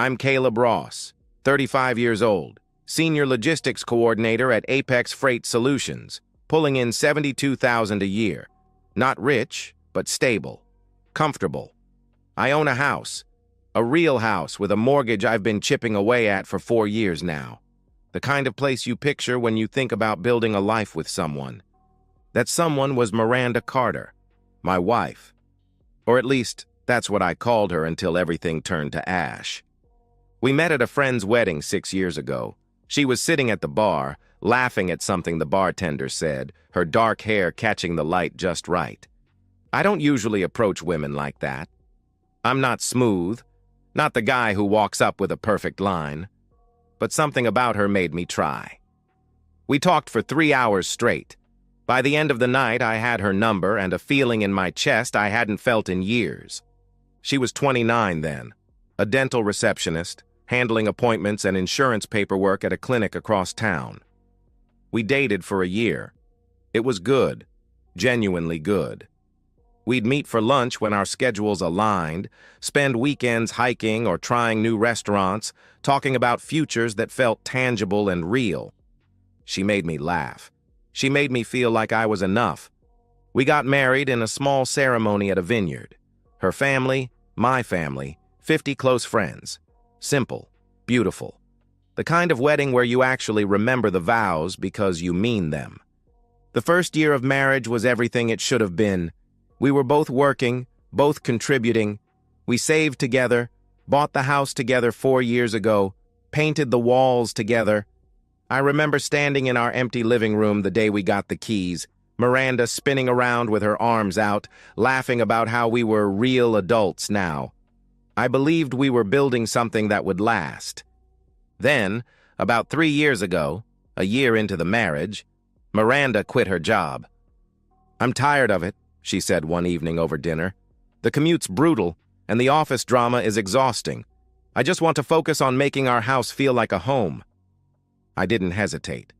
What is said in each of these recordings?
I'm Caleb Ross, 35 years old, Senior Logistics Coordinator at Apex Freight Solutions, pulling in $72,000 a year. Not rich, but stable. Comfortable. I own a house. A real house with a mortgage I've been chipping away at for 4 years now. The kind of place you picture when you think about building a life with someone. That someone was Miranda Carter, my wife. Or at least, that's what I called her until everything turned to ash. We met at a friend's wedding 6 years ago. She was sitting at the bar, laughing at something the bartender said, her dark hair catching the light just right. I don't usually approach women like that. I'm not smooth, not the guy who walks up with a perfect line. But something about her made me try. We talked for 3 hours straight. By the end of the night, I had her number and a feeling in my chest I hadn't felt in years. She was 29 then, a dental receptionist, handling appointments and insurance paperwork at a clinic across town. We dated for a year. It was good, genuinely good. We'd meet for lunch when our schedules aligned, spend weekends hiking or trying new restaurants, talking about futures that felt tangible and real. She made me laugh. She made me feel like I was enough. We got married in a small ceremony at a vineyard. Her family, my family, 50 close friends. Simple, beautiful. The kind of wedding where you actually remember the vows because you mean them. The first year of marriage was everything it should have been. We were both working, both contributing. We saved together, bought the house together 4 years ago, painted the walls together. I remember standing in our empty living room the day we got the keys, Miranda spinning around with her arms out, laughing about how we were real adults now. I believed we were building something that would last. Then, about 3 years ago, a year into the marriage, Miranda quit her job. "I'm tired of it," she said one evening over dinner. "The commute's brutal, and the office drama is exhausting. I just want to focus on making our house feel like a home." I didn't hesitate.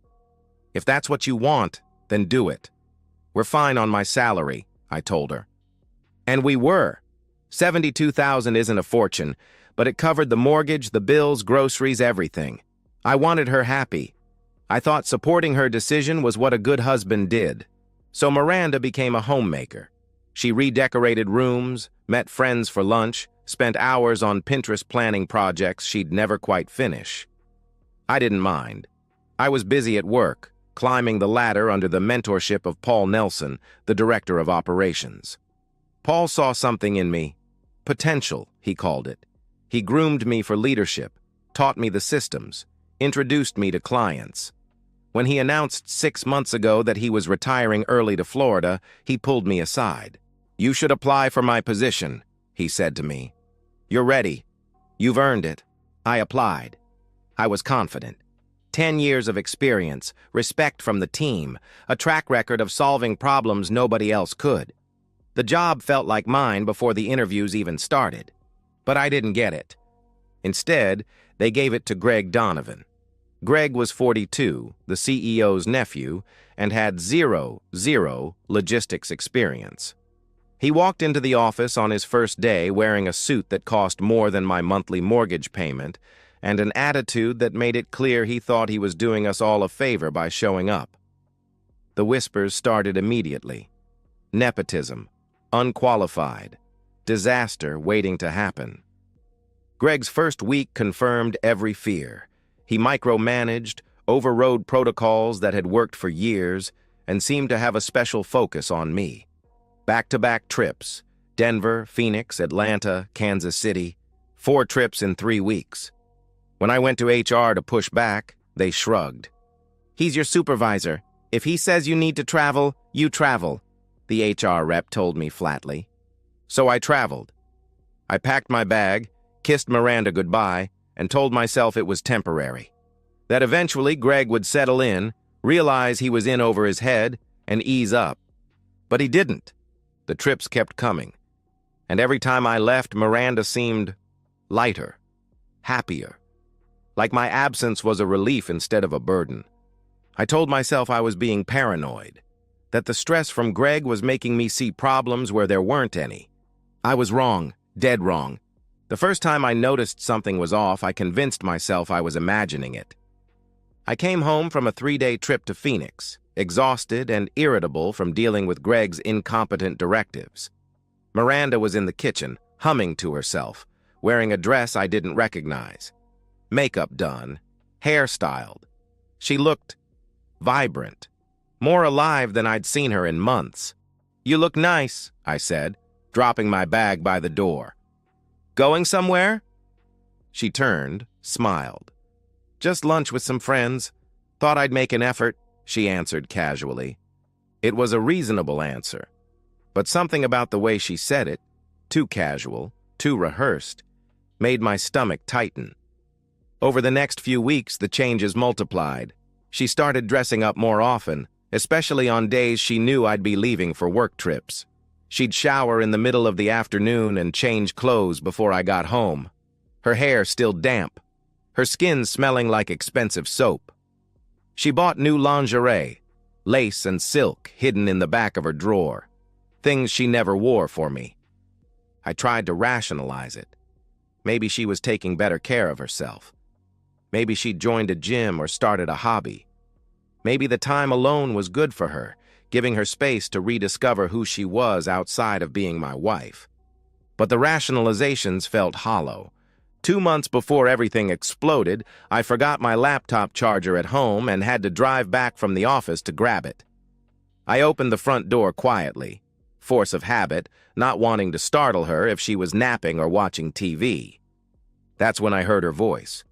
"If that's what you want, then do it. We're fine on my salary," I told her. And we were. $72,000 isn't a fortune, but it covered the mortgage, the bills, groceries, everything. I wanted her happy. I thought supporting her decision was what a good husband did. So Miranda became a homemaker. She redecorated rooms, met friends for lunch, spent hours on Pinterest planning projects she'd never quite finish. I didn't mind. I was busy at work, climbing the ladder under the mentorship of Paul Nelson, the director of operations. Paul saw something in me. Potential, he called it. He groomed me for leadership, taught me the systems, introduced me to clients. When he announced 6 months ago that he was retiring early to Florida, he pulled me aside. "You should apply for my position," he said to me. "You're ready. You've earned it." I applied. I was confident. 10 years of experience, respect from the team, a track record of solving problems nobody else could. The job felt like mine before the interviews even started. But I didn't get it. Instead, they gave it to Greg Donovan. Greg was 42, the CEO's nephew, and had zero logistics experience. He walked into the office on his first day wearing a suit that cost more than my monthly mortgage payment, and an attitude that made it clear he thought he was doing us all a favor by showing up. The whispers started immediately. Nepotism, unqualified, disaster waiting to happen. Greg's first week confirmed every fear. He micromanaged, overrode protocols that had worked for years, and seemed to have a special focus on me. Back-to-back trips, Denver, Phoenix, Atlanta, Kansas City, 4 trips in 3 weeks. When I went to HR to push back, they shrugged. "He's your supervisor. If he says you need to travel, you travel," the HR rep told me flatly. So I traveled. I packed my bag, kissed Miranda goodbye, and told myself it was temporary. That eventually Greg would settle in, realize he was in over his head, and ease up. But he didn't. The trips kept coming. And every time I left, Miranda seemed lighter, happier. Like my absence was a relief instead of a burden. I told myself I was being paranoid, that the stress from Greg was making me see problems where there weren't any. I was wrong, dead wrong. The first time I noticed something was off, I convinced myself I was imagining it. I came home from a 3-day trip to Phoenix, exhausted and irritable from dealing with Greg's incompetent directives. Miranda was in the kitchen, humming to herself, wearing a dress I didn't recognize. Makeup done, hair styled. She looked vibrant, more alive than I'd seen her in months. "You look nice," I said, dropping my bag by the door. "Going somewhere?" She turned, smiled. "Just lunch with some friends. Thought I'd make an effort," she answered casually. It was a reasonable answer, but something about the way she said it, too casual, too rehearsed, made my stomach tighten. Over the next few weeks, the changes multiplied. She started dressing up more often, especially on days she knew I'd be leaving for work trips. She'd shower in the middle of the afternoon and change clothes before I got home. Her hair still damp, her skin smelling like expensive soap. She bought new lingerie, lace and silk hidden in the back of her drawer, things she never wore for me. I tried to rationalize it. Maybe she was taking better care of herself. Maybe she'd joined a gym or started a hobby. Maybe the time alone was good for her, giving her space to rediscover who she was outside of being my wife. But the rationalizations felt hollow. 2 months before everything exploded, I forgot my laptop charger at home and had to drive back from the office to grab it. I opened the front door quietly, force of habit, not wanting to startle her if she was napping or watching TV. That's when I heard her voice.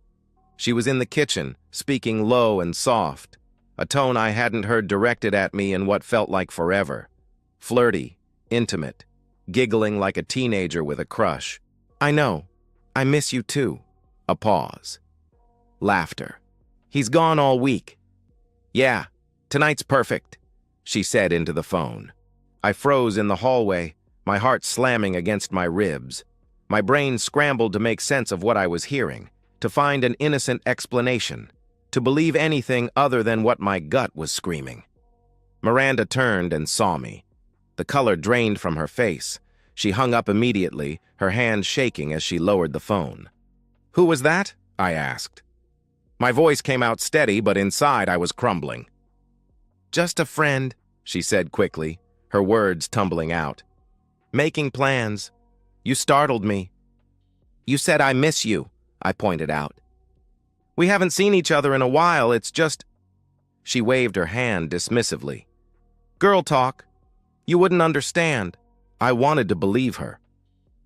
She was in the kitchen, speaking low and soft, a tone I hadn't heard directed at me in what felt like forever. Flirty, intimate, giggling like a teenager with a crush. "I know. I miss you too." A pause. Laughter. "He's gone all week." "Yeah, tonight's perfect," she said into the phone. I froze in the hallway, my heart slamming against my ribs. My brain scrambled to make sense of what I was hearing, to find an innocent explanation, to believe anything other than what my gut was screaming. Miranda turned and saw me. The color drained from her face. She hung up immediately, her hand shaking as she lowered the phone. "Who was that?" I asked. My voice came out steady, but inside I was crumbling. "Just a friend," she said quickly, her words tumbling out. "Making plans. You startled me." "You said I miss you," I pointed out. "We haven't seen each other in a while, it's just—" She waved her hand dismissively. "Girl talk. You wouldn't understand." I wanted to believe her.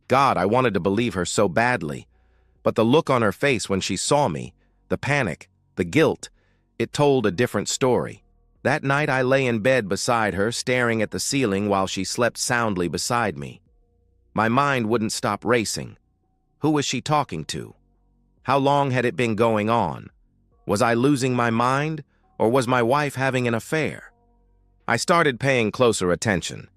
God, I wanted to believe her so badly. But the look on her face when she saw me, the panic, the guilt, it told a different story. That night I lay in bed beside her, staring at the ceiling while she slept soundly beside me. My mind wouldn't stop racing. Who was she talking to? How long had it been going on? Was I losing my mind, or was my wife having an affair? I started paying closer attention.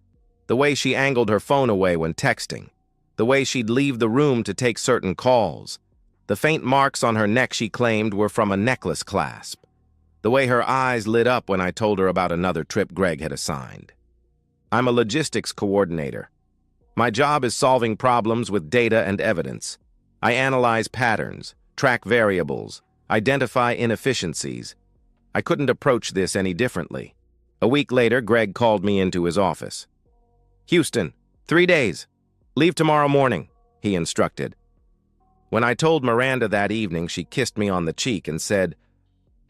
The way she angled her phone away when texting, the way she'd leave the room to take certain calls, the faint marks on her neck she claimed were from a necklace clasp, the way her eyes lit up when I told her about another trip Greg had assigned. I'm a logistics coordinator. My job is solving problems with data and evidence. I analyze patterns, track variables, identify inefficiencies. I couldn't approach this any differently. A week later, Greg called me into his office. "Houston, 3 days. Leave tomorrow morning," he instructed. When I told Miranda that evening, she kissed me on the cheek and said,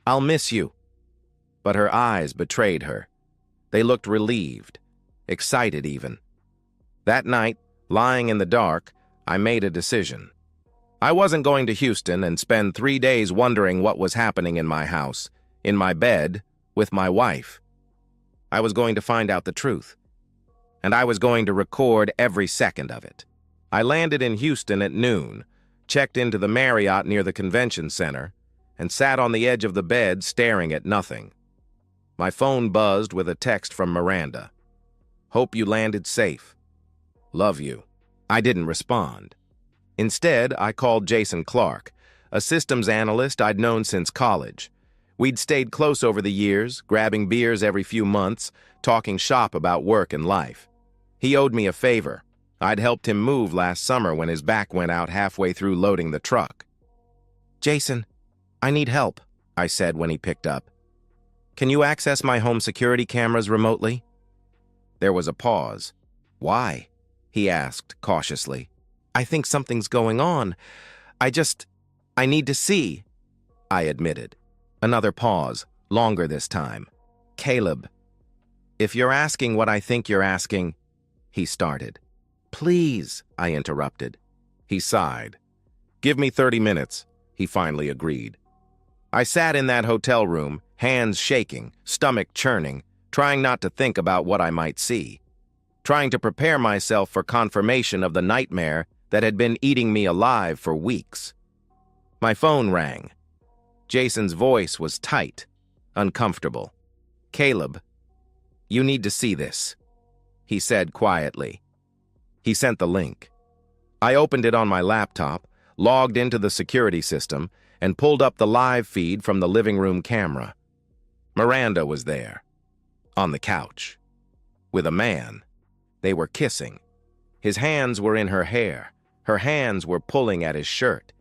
"I'll miss you." But her eyes betrayed her. They looked relieved, excited even. That night, lying in the dark, I made a decision. I wasn't going to Houston and spend 3 days wondering what was happening in my house, in my bed, with my wife. I was going to find out the truth. And I was going to record every second of it. I landed in Houston at noon, checked into the Marriott near the convention center, and sat on the edge of the bed staring at nothing. My phone buzzed with a text from Miranda. "Hope you landed safe. Love you." I didn't respond. Instead, I called Jason Clark, a systems analyst I'd known since college. We'd stayed close over the years, grabbing beers every few months, talking shop about work and life. He owed me a favor. I'd helped him move last summer when his back went out halfway through loading the truck. "Jason, I need help," I said when he picked up. "Can you access my home security cameras remotely?" There was a pause. "Why?" he asked cautiously. "I think something's going on. I need to see," I admitted. Another pause, longer this time. "Caleb, if you're asking what I think you're asking," he started. "Please," I interrupted. He sighed. "Give me 30 minutes, he finally agreed. I sat in that hotel room, hands shaking, stomach churning, trying not to think about what I might see, trying to prepare myself for confirmation of the nightmare that had been eating me alive for weeks. My phone rang. Jason's voice was tight, uncomfortable. "Caleb, you need to see this," he said quietly. He sent the link. I opened it on my laptop, logged into the security system, and pulled up the live feed from the living room camera. Miranda was there, on the couch, with a man. They were kissing. His hands were in her hair. Her hands were pulling at his shirt.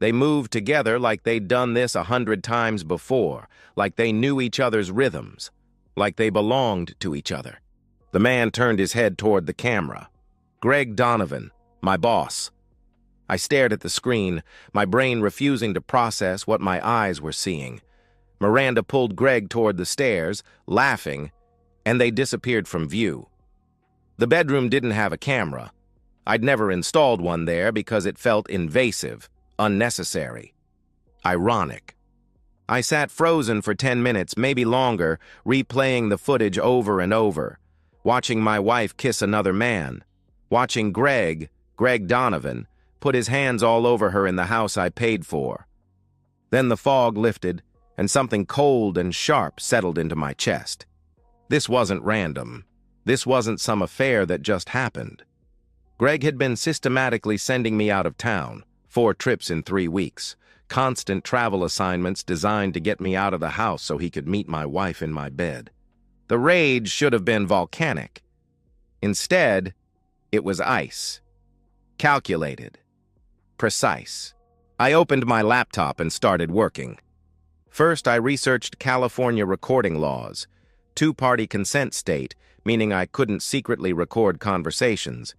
They moved together like they'd done this 100 times before, like they knew each other's rhythms, like they belonged to each other. The man turned his head toward the camera. Greg Donovan, my boss. I stared at the screen, my brain refusing to process what my eyes were seeing. Miranda pulled Greg toward the stairs, laughing, and they disappeared from view. The bedroom didn't have a camera. I'd never installed one there because it felt invasive, unnecessary, ironic. I sat frozen for 10 minutes, maybe longer, replaying the footage over and over, watching my wife kiss another man, watching Greg Donovan, put his hands all over her in the house I paid for. Then the fog lifted, and something cold and sharp settled into my chest. This wasn't random. This wasn't some affair that just happened. Greg had been systematically sending me out of town, 4 trips in 3 weeks, constant travel assignments designed to get me out of the house so he could meet my wife in my bed. The rage should have been volcanic. Instead, it was ice. Calculated. Precise. I opened my laptop and started working. First, I researched California recording laws, 2-party consent state, meaning I couldn't secretly record conversations.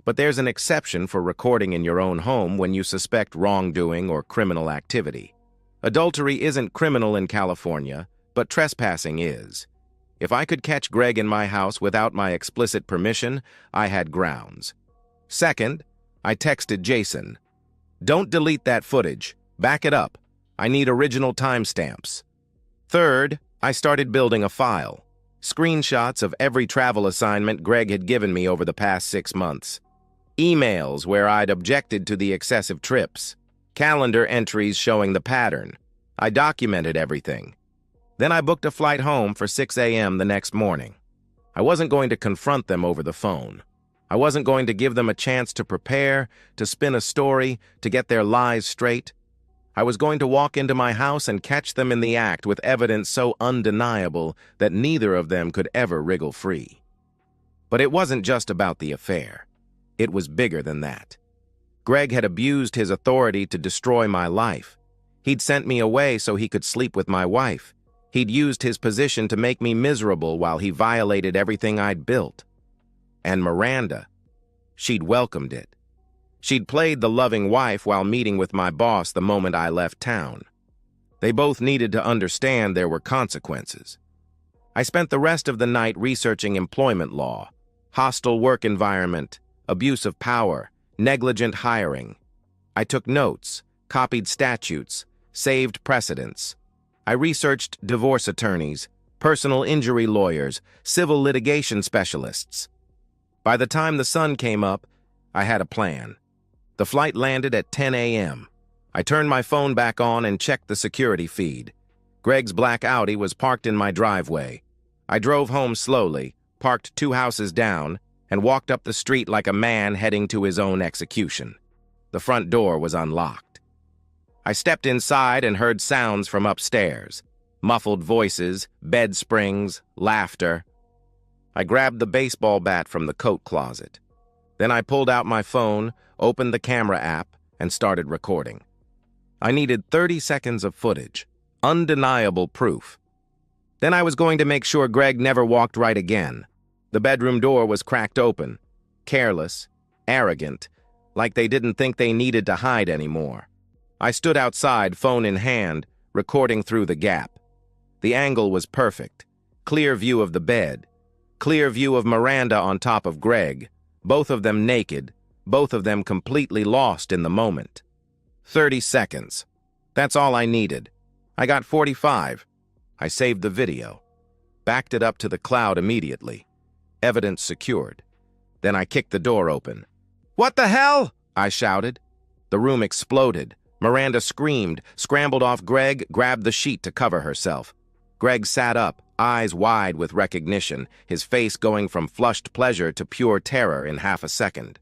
But there's an exception for recording in your own home when you suspect wrongdoing or criminal activity. Adultery isn't criminal in California, but trespassing is. If I could catch Greg in my house without my explicit permission, I had grounds. Second, I texted Jason. "Don't delete that footage. Back it up. I need original timestamps." Third, I started building a file. Screenshots of every travel assignment Greg had given me over the past 6 months. Emails where I'd objected to the excessive trips. Calendar entries showing the pattern. I documented everything. Then I booked a flight home for 6 a.m. the next morning. I wasn't going to confront them over the phone. I wasn't going to give them a chance to prepare, to spin a story, to get their lies straight. I was going to walk into my house and catch them in the act with evidence so undeniable that neither of them could ever wriggle free. But it wasn't just about the affair. It was bigger than that. Greg had abused his authority to destroy my life. He'd sent me away so he could sleep with my wife. He'd used his position to make me miserable while he violated everything I'd built. And Miranda, she'd welcomed it. She'd played the loving wife while meeting with my boss the moment I left town. They both needed to understand there were consequences. I spent the rest of the night researching employment law, hostile work environment, abuse of power, negligent hiring. I took notes, copied statutes, saved precedents. I researched divorce attorneys, personal injury lawyers, civil litigation specialists. By the time the sun came up, I had a plan. The flight landed at 10 a.m. I turned my phone back on and checked the security feed. Greg's black Audi was parked in my driveway. I drove home slowly, parked 2 houses down, and walked up the street like a man heading to his own execution. The front door was unlocked. I stepped inside and heard sounds from upstairs. Muffled voices, bed springs, laughter. I grabbed the baseball bat from the coat closet. Then I pulled out my phone, opened the camera app, and started recording. I needed 30 seconds of footage, undeniable proof. Then I was going to make sure Greg never walked right again. The bedroom door was cracked open, careless, arrogant, like they didn't think they needed to hide anymore. I stood outside, phone in hand, recording through the gap. The angle was perfect. Clear view of the bed. Clear view of Miranda on top of Greg. Both of them naked. Both of them completely lost in the moment. 30 seconds. That's all I needed. I got 45. I saved the video. Backed it up to the cloud immediately. Evidence secured. Then I kicked the door open. "What the hell?" I shouted. The room exploded. Miranda screamed, scrambled off Greg, grabbed the sheet to cover herself. Greg sat up, eyes wide with recognition, his face going from flushed pleasure to pure terror in half a second.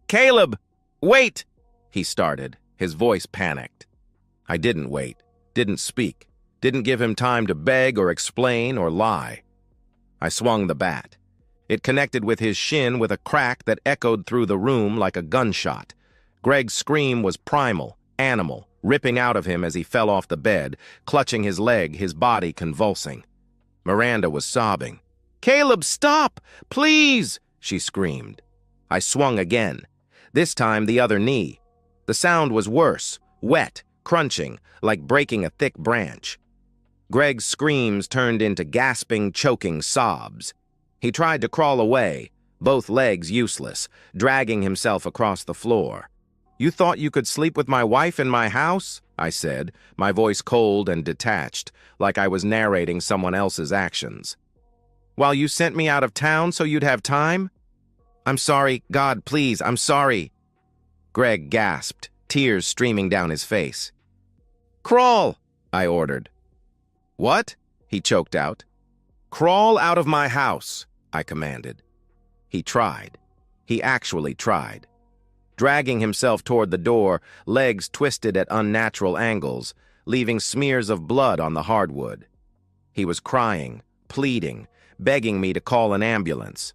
"Caleb! Wait!" he started, his voice panicked. I didn't wait, didn't speak, didn't give him time to beg or explain or lie. I swung the bat. It connected with his shin with a crack that echoed through the room like a gunshot. Greg's scream was primal, animal, ripping out of him as he fell off the bed, clutching his leg, his body convulsing. Miranda was sobbing. "Caleb, stop! Please!" she screamed. I swung again, this time the other knee. The sound was worse, wet, crunching, like breaking a thick branch. Greg's screams turned into gasping, choking sobs. He tried to crawl away, both legs useless, dragging himself across the floor. "You thought you could sleep with my wife in my house?" I said, my voice cold and detached, like I was narrating someone else's actions. "While you sent me out of town so you'd have time?" "I'm sorry, God, please, I'm sorry." Greg gasped, tears streaming down his face. "Crawl," I ordered. "What?" he choked out. "Crawl out of my house," I commanded. He tried. He actually tried. Dragging himself toward the door, legs twisted at unnatural angles, leaving smears of blood on the hardwood. He was crying, pleading, begging me to call an ambulance.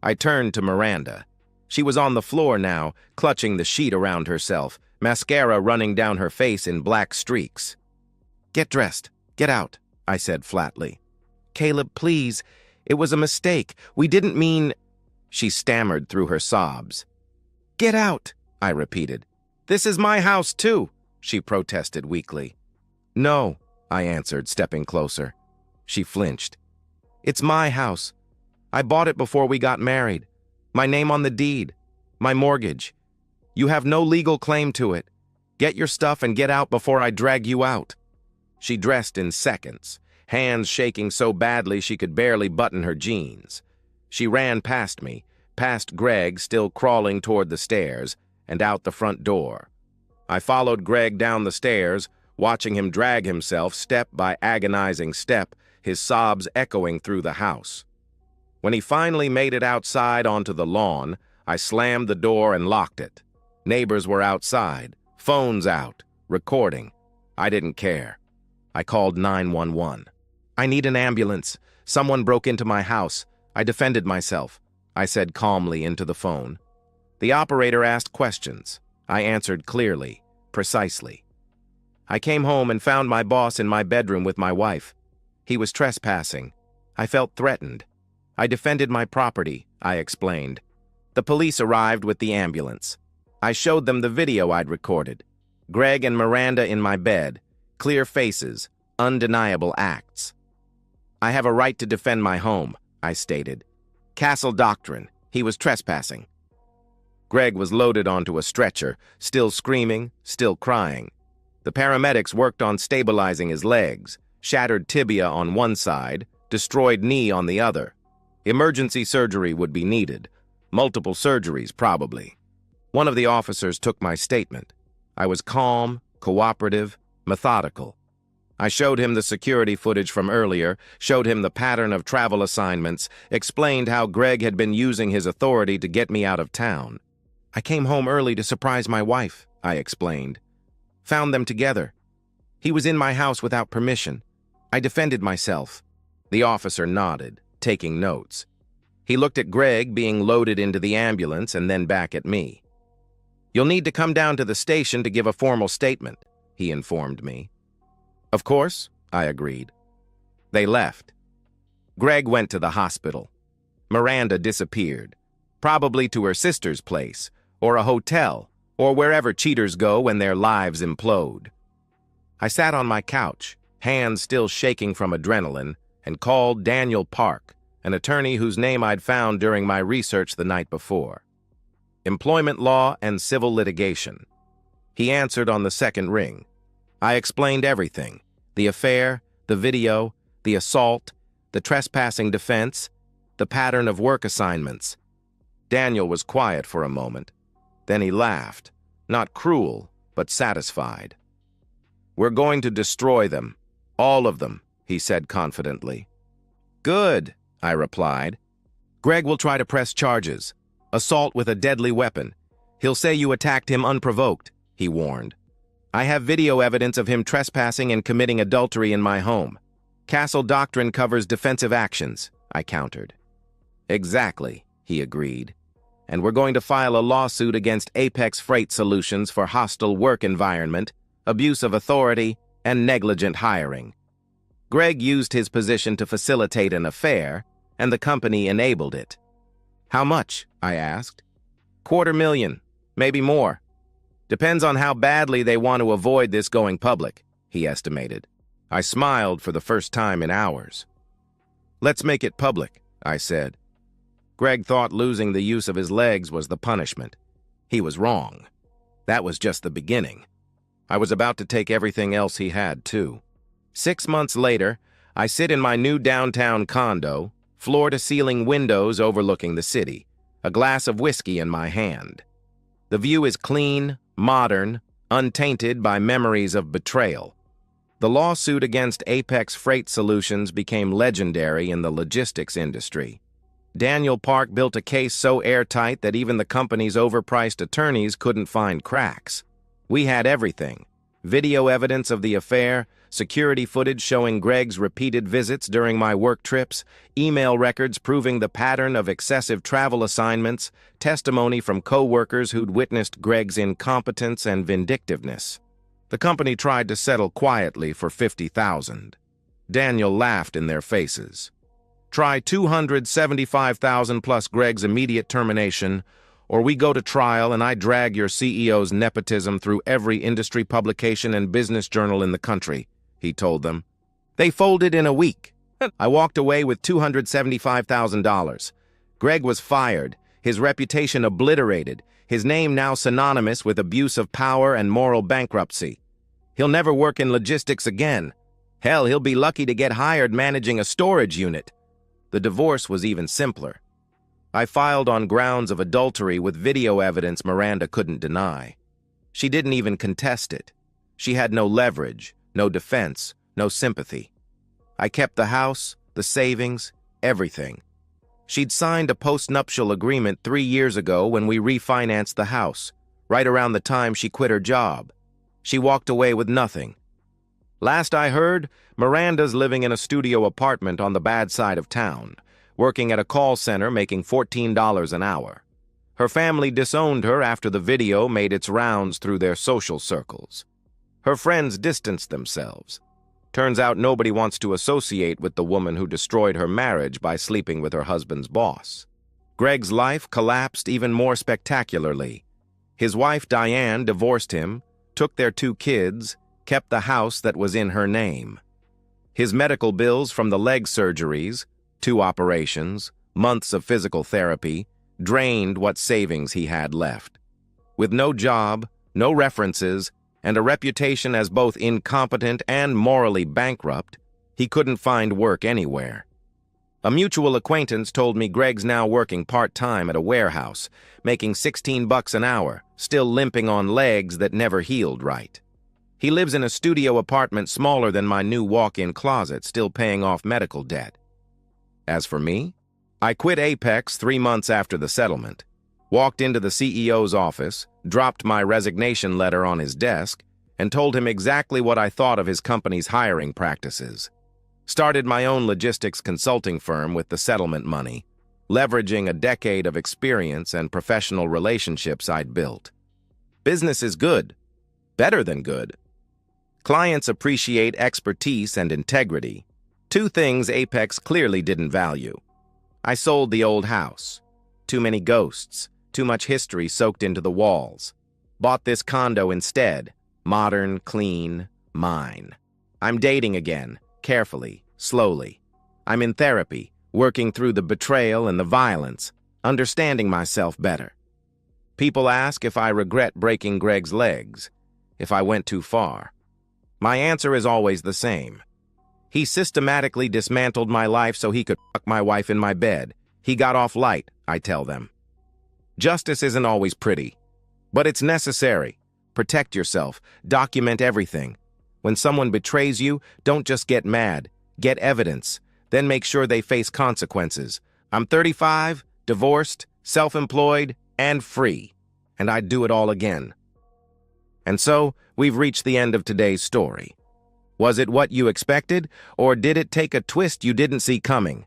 I turned to Miranda. She was on the floor now, clutching the sheet around herself, mascara running down her face in black streaks. "Get dressed. Get out," I said flatly. "Caleb, please. It was a mistake. We didn't mean—" She stammered through her sobs. "Get out," I repeated. "This is my house, too," she protested weakly. "No," I answered, stepping closer. She flinched. "It's my house. I bought it before we got married. My name on the deed. My mortgage. You have no legal claim to it. Get your stuff and get out before I drag you out." She dressed in seconds, hands shaking so badly she could barely button her jeans. She ran past me, past Greg still crawling toward the stairs, and out the front door. I followed Greg down the stairs, watching him drag himself step by agonizing step, his sobs echoing through the house. When he finally made it outside onto the lawn, I slammed the door and locked it. Neighbors were outside, phones out, recording. I didn't care. I called 911. "I need an ambulance. Someone broke into my house. I defended myself," I said calmly into the phone. The operator asked questions. I answered clearly, precisely. I came home and found my boss in my bedroom with my wife. He was trespassing. I felt threatened. I defended my property, I explained. The police arrived with the ambulance. I showed them the video I'd recorded. Greg and Miranda in my bed, clear faces, undeniable acts. "I have a right to defend my home," I stated. "Castle doctrine. He was trespassing." Greg was loaded onto a stretcher, still screaming, still crying. The paramedics worked on stabilizing his legs, shattered tibia on one side, destroyed knee on the other. Emergency surgery would be needed. Multiple surgeries, probably. One of the officers took my statement. I was calm, cooperative, methodical. I showed him the security footage from earlier, showed him the pattern of travel assignments, explained how Greg had been using his authority to get me out of town. "I came home early to surprise my wife," I explained. "Found them together. He was in my house without permission. I defended myself." The officer nodded, taking notes. He looked at Greg being loaded into the ambulance and then back at me. "You'll need to come down to the station to give a formal statement," he informed me. "Of course," I agreed. They left. Greg went to the hospital. Miranda disappeared, probably to her sister's place, or a hotel, or wherever cheaters go when their lives implode. I sat on my couch, hands still shaking from adrenaline, and called Daniel Park, an attorney whose name I'd found during my research the night before. Employment law and civil litigation. He answered on the second ring. I explained everything: the affair, the video, the assault, the trespassing defense, the pattern of work assignments. Daniel was quiet for a moment. Then he laughed, not cruel, but satisfied. "We're going to destroy them, all of them," he said confidently. "Good," I replied. "Greg will try to press charges. Assault with a deadly weapon. He'll say you attacked him unprovoked," he warned. "I have video evidence of him trespassing and committing adultery in my home. Castle doctrine covers defensive actions," I countered. "Exactly," he agreed. "And we're going to file a lawsuit against Apex Freight Solutions for hostile work environment, abuse of authority, and negligent hiring. Greg used his position to facilitate an affair, and the company enabled it." "How much?" I asked. "$250,000, maybe more. Depends on how badly they want to avoid this going public," he estimated. I smiled for the first time in hours. "Let's make it public," I said. Greg thought losing the use of his legs was the punishment. He was wrong. That was just the beginning. I was about to take everything else he had, too. 6 months later, I sit in my new downtown condo, floor-to-ceiling windows overlooking the city, a glass of whiskey in my hand. The view is clean, modern, untainted by memories of betrayal. The lawsuit against Apex Freight Solutions became legendary in the logistics industry. Daniel Park built a case so airtight that even the company's overpriced attorneys couldn't find cracks. We had everything: video evidence of the affair, security footage showing Greg's repeated visits during my work trips, email records proving the pattern of excessive travel assignments, testimony from co-workers who'd witnessed Greg's incompetence and vindictiveness. The company tried to settle quietly for $50,000. Daniel laughed in their faces. "Try $275,000 plus Greg's immediate termination, or we go to trial and I drag your CEO's nepotism through every industry publication and business journal in the country," he told them. They folded in a week. I walked away with $275,000. Greg was fired, his reputation obliterated, his name now synonymous with abuse of power and moral bankruptcy. He'll never work in logistics again. Hell, he'll be lucky to get hired managing a storage unit. The divorce was even simpler. I filed on grounds of adultery with video evidence Miranda couldn't deny. She didn't even contest it. She had no leverage, no defense, no sympathy. I kept the house, the savings, everything. She'd signed a postnuptial agreement 3 years ago when we refinanced the house, right around the time she quit her job. She walked away with nothing. Last I heard, Miranda's living in a studio apartment on the bad side of town, working at a call center making $14 an hour. Her family disowned her after the video made its rounds through their social circles. Her friends distanced themselves. Turns out nobody wants to associate with the woman who destroyed her marriage by sleeping with her husband's boss. Greg's life collapsed even more spectacularly. His wife, Diane, divorced him, took their 2 kids, kept the house that was in her name. His medical bills from the leg surgeries, 2 operations, months of physical therapy, drained what savings he had left. With no job, no references, and a reputation as both incompetent and morally bankrupt, he couldn't find work anywhere. A mutual acquaintance told me Greg's now working part-time at a warehouse, making $16 an hour, still limping on legs that never healed right. He lives in a studio apartment smaller than my new walk-in closet, still paying off medical debt. As for me, I quit Apex 3 months after the settlement, walked into the CEO's office, dropped my resignation letter on his desk, and told him exactly what I thought of his company's hiring practices. Started my own logistics consulting firm with the settlement money. leveraging a decade of experience and professional relationships I'd built. Business is good, better than good. Clients appreciate expertise and integrity, two things Apex clearly didn't value. I sold the old house. Too many ghosts, too much history soaked into the walls. Bought this condo instead, modern, clean, mine. I'm dating again, carefully, slowly. I'm in therapy, working through the betrayal and the violence, understanding myself better. People ask if I regret breaking Greg's legs, if I went too far. My answer is always the same. He systematically dismantled my life so he could fuck my wife in my bed. He got off light, I tell them. Justice isn't always pretty, but it's necessary. Protect yourself, document everything. When someone betrays you, don't just get mad, get evidence, then make sure they face consequences. I'm 35, divorced, self-employed, and free, and I'd do it all again. And so, we've reached the end of today's story. Was it what you expected, or did it take a twist you didn't see coming?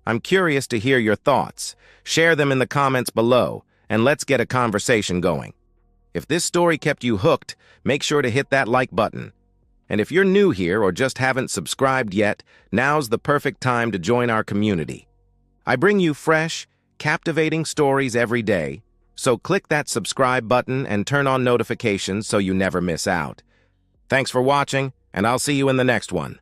I'm curious to hear your thoughts. Share them in the comments below, and let's get a conversation going. If this story kept you hooked, make sure to hit that like button. And if you're new here or just haven't subscribed yet, now's the perfect time to join our community. I bring you fresh, captivating stories every day, so click that subscribe button and turn on notifications so you never miss out. Thanks for watching, and I'll see you in the next one.